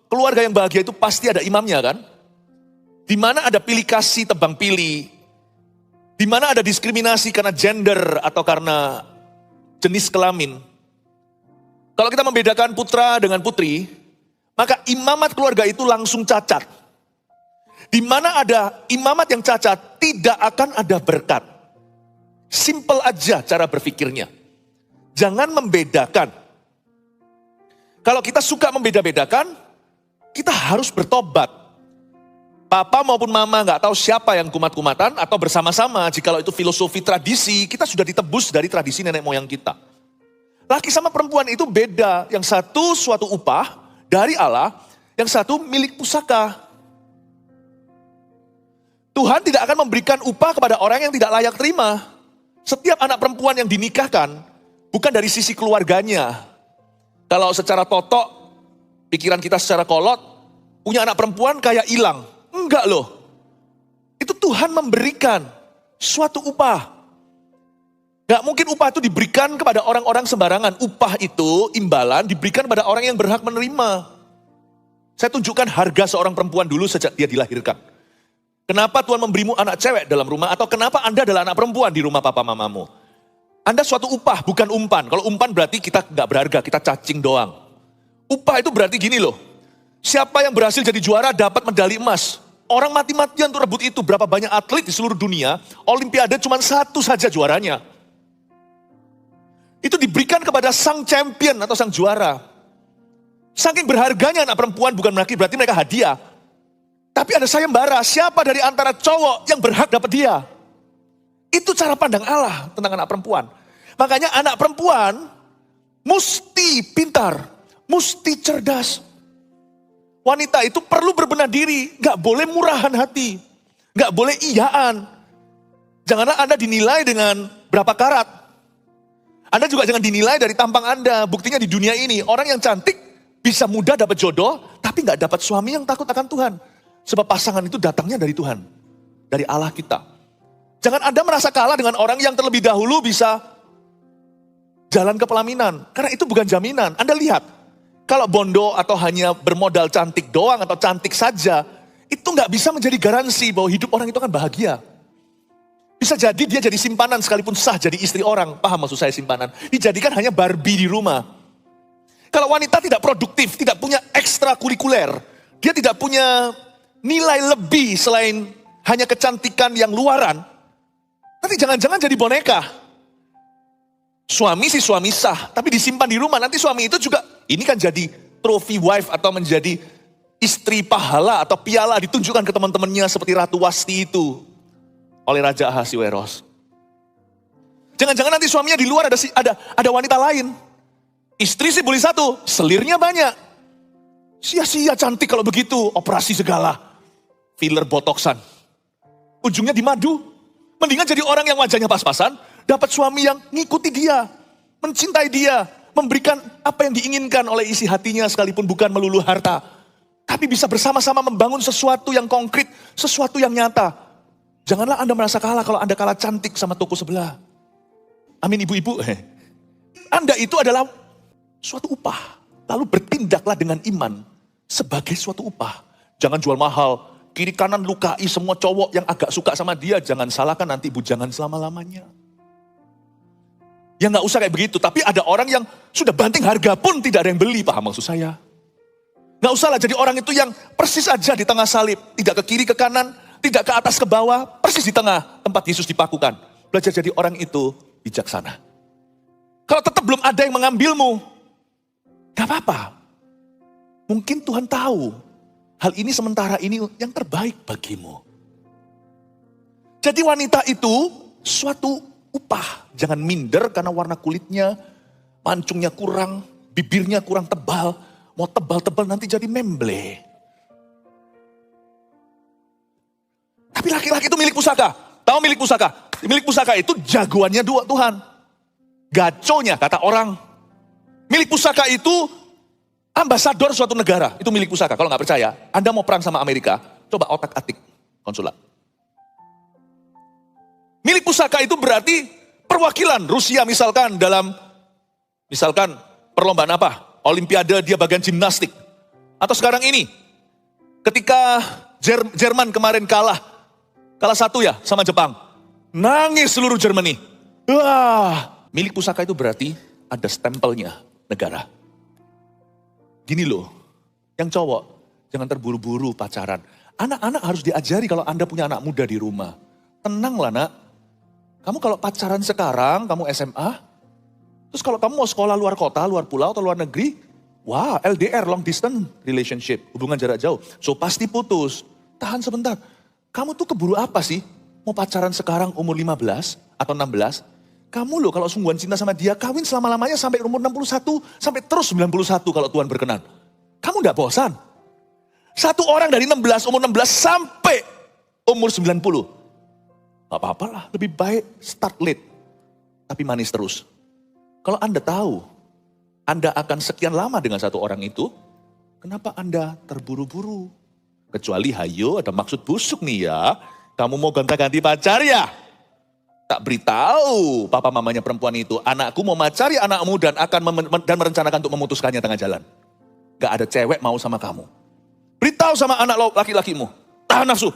keluarga yang bahagia itu pasti ada imamnya kan? Di mana ada pilih kasih tebang pilih, di mana ada diskriminasi karena gender atau karena jenis kelamin. Kalau kita membedakan putra dengan putri, maka imamat keluarga itu langsung cacat. Di mana ada imamat yang cacat, tidak akan ada berkat. Simple aja cara berpikirnya. Jangan membedakan. Kalau kita suka membeda-bedakan, kita harus bertobat. Papa maupun mama gak tahu siapa yang kumat-kumatan atau bersama-sama, jikalau itu filosofi tradisi, kita sudah ditebus dari tradisi nenek moyang kita. Laki sama perempuan itu beda. Yang satu suatu upah dari Allah, yang satu milik pusaka. Tuhan tidak akan memberikan upah kepada orang yang tidak layak terima. Setiap anak perempuan yang dinikahkan, bukan dari sisi keluarganya. Kalau secara totok, pikiran kita secara kolot, punya anak perempuan kayak hilang. Enggak loh. Itu Tuhan memberikan suatu upah. Gak mungkin upah itu diberikan kepada orang-orang sembarangan. Upah itu, imbalan, diberikan kepada orang yang berhak menerima. Saya tunjukkan harga seorang perempuan dulu sejak dia dilahirkan. Kenapa Tuhan memberimu anak cewek dalam rumah, atau kenapa Anda adalah anak perempuan di rumah papa mamamu? Anda suatu upah, bukan umpan. Kalau umpan berarti kita gak berharga, kita cacing doang. Upah itu berarti gini loh. Siapa yang berhasil jadi juara dapat medali emas. Orang mati-matian untuk rebut itu. Berapa banyak atlet di seluruh dunia, Olimpiade cuma satu saja juaranya. Itu diberikan kepada sang champion atau sang juara. Saking berharganya anak perempuan bukan berarti mereka hadiah. Tapi ada sayembara, siapa dari antara cowok yang berhak dapat dia? Itu cara pandang Allah tentang anak perempuan. Makanya anak perempuan mesti pintar, mesti cerdas. Wanita itu perlu berbenah diri, gak boleh murahan hati, gak boleh iyaan. Janganlah Anda dinilai dengan berapa karat. Anda juga jangan dinilai dari tampang Anda. Buktinya di dunia ini, orang yang cantik bisa mudah dapat jodoh, tapi gak dapat suami yang takut akan Tuhan. Sebab pasangan itu datangnya dari Tuhan, dari Allah kita. Jangan Anda merasa kalah dengan orang yang terlebih dahulu bisa jalan ke pelaminan. Karena itu bukan jaminan. Anda lihat, kalau bondo atau hanya bermodal cantik doang atau cantik saja, itu nggak bisa menjadi garansi bahwa hidup orang itu akan bahagia. Bisa jadi dia jadi simpanan sekalipun sah jadi istri orang. Paham maksud saya simpanan? Dijadikan hanya Barbie di rumah. Kalau wanita tidak produktif, tidak punya ekstrakurikuler, dia tidak punya nilai lebih selain hanya kecantikan yang luaran, nanti jangan-jangan jadi boneka. Suami sih suami sah, tapi disimpan di rumah. Nanti suami itu juga, ini kan jadi trophy wife atau menjadi istri pahala atau piala ditunjukkan ke teman-temannya seperti Ratu Wasti itu oleh Raja Ahasiweros. Jangan-jangan nanti suaminya di luar ada wanita lain. Istri sih boleh satu, selirnya banyak. Sia-sia cantik kalau begitu, operasi segala. Filler botoxan. Ujungnya di madu. Mendingan jadi orang yang wajahnya pas-pasan, dapat suami yang ngikuti dia, mencintai dia, memberikan apa yang diinginkan oleh isi hatinya sekalipun bukan melulu harta. Tapi bisa bersama-sama membangun sesuatu yang konkret, sesuatu yang nyata. Janganlah Anda merasa kalah kalau Anda kalah cantik sama toko sebelah. Amin ibu-ibu. Anda itu adalah suatu upah. Lalu bertindaklah dengan iman sebagai suatu upah. Jangan jual mahal. Kiri kanan lukai semua cowok yang agak suka sama dia. Jangan salahkan nanti bujangan selama-lamanya. Ya gak usah kayak begitu. Tapi ada orang yang sudah banting harga pun tidak ada yang beli. Paham maksud saya? Gak usah lah jadi orang itu yang persis aja di tengah salib. Tidak ke kiri ke kanan. Tidak ke atas ke bawah. Persis di tengah tempat Yesus dipakukan. Belajar jadi orang itu bijaksana. Kalau tetap belum ada yang mengambilmu, gak apa-apa. Mungkin Tuhan tahu. Hal ini sementara ini yang terbaik bagimu. Jadi wanita itu suatu upah. Jangan minder karena warna kulitnya, mancungnya kurang, bibirnya kurang tebal. Mau tebal-tebal nanti jadi memble. Tapi laki-laki itu milik pusaka. Tahu milik pusaka? Milik pusaka itu jagoannya dua Tuhan. Gaconya kata orang. Milik pusaka itu ambasador suatu negara, itu milik pusaka. Kalau nggak percaya, Anda mau perang sama Amerika, coba otak-atik konsulat. Milik pusaka itu berarti perwakilan Rusia misalkan dalam, misalkan perlombaan apa? Olimpiade dia bagian gimnastik. Atau sekarang ini, ketika Jerman kemarin kalah 1 ya sama Jepang. Nangis seluruh Germany. Wah, milik pusaka itu berarti ada stempelnya negara. Gini loh, yang cowok jangan terburu-buru pacaran. Anak-anak harus diajari kalau Anda punya anak muda di rumah. Tenanglah nak, kamu kalau pacaran sekarang, kamu SMA, terus kalau kamu mau sekolah luar kota, luar pulau atau luar negeri, wah LDR, long distance relationship, hubungan jarak jauh. So pasti putus, tahan sebentar. Kamu tuh keburu apa sih? Mau pacaran sekarang umur 15 atau 16? Kamu loh kalau sungguhan cinta sama dia, kawin selama-lamanya sampai umur 61, sampai terus 91 kalau Tuhan berkenan. Kamu gak bosan? Satu orang dari 16, umur 16 sampai umur 90. Gak apa-apa lah, lebih baik start late. Tapi manis terus. Kalau Anda tahu, Anda akan sekian lama dengan satu orang itu, kenapa Anda terburu-buru? Kecuali hayo ada maksud busuk nih ya. Kamu mau gonta-ganti pacar ya? Tak beritahu papa mamanya perempuan itu. Anakku mau macari anakmu dan dan merencanakan untuk memutuskannya tengah jalan. Gak ada cewek mau sama kamu. Beritahu sama anak laki-lakimu. Tahan nafsu.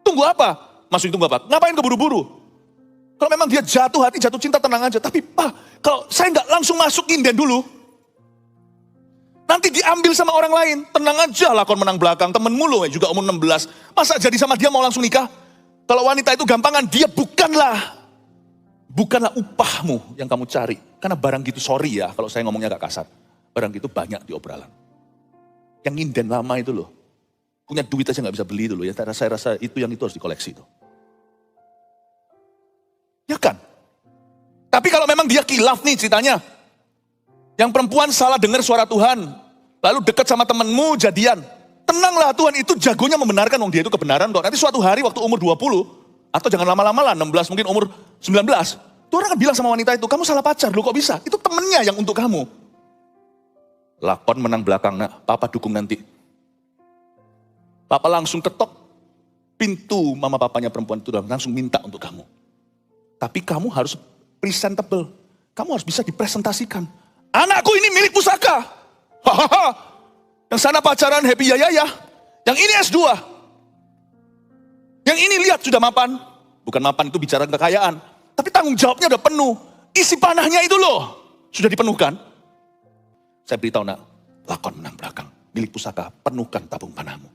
Tunggu apa? Maksudnya tunggu apa? Ngapain keburu-buru? Kalau memang dia jatuh hati, jatuh cinta, tenang aja. Tapi Pak, kalau saya nggak langsung masukin dan dulu, nanti diambil sama orang lain. Tenang aja, lakon menang belakang. Temenmu loh juga umur 16. Masa jadi sama dia mau langsung nikah? Kalau wanita itu gampangan, dia bukanlah upahmu yang kamu cari. Karena barang gitu, sorry ya kalau saya ngomongnya agak kasar. Barang gitu banyak di obrolan. Yang nginden lama itu loh. Punya duit aja gak bisa beli itu loh ya. Saya rasa itu harus dikoleksi itu. Ya kan? Tapi kalau memang dia kilaf nih ceritanya. Yang perempuan salah dengar suara Tuhan. Lalu dekat sama temenmu jadian. Tenanglah, Tuhan itu jagonya membenarkan, dia itu kebenaran kok. Nanti suatu hari waktu umur 20, atau jangan lama-lama lah, 16 mungkin umur 19. Tuhan akan bilang sama wanita itu, kamu salah pacar, lu kok bisa? Itu temennya yang untuk kamu. Lakon menang belakang, nak, papa dukung nanti. Papa langsung ketok pintu mama papanya perempuan itu, langsung minta untuk kamu. Tapi kamu harus presentable, kamu harus bisa dipresentasikan. Anakku ini milik pusaka. Hahaha. Yang sana pacaran happy ya. Yang ini S2. Yang ini lihat sudah mapan. Bukan mapan itu bicara kekayaan. Tapi tanggung jawabnya udah penuh. Isi panahnya itu loh. Sudah dipenuhkan. Saya beritahu nak. Lakon menang belakang. Milik pusaka. Penuhkan tabung panahmu.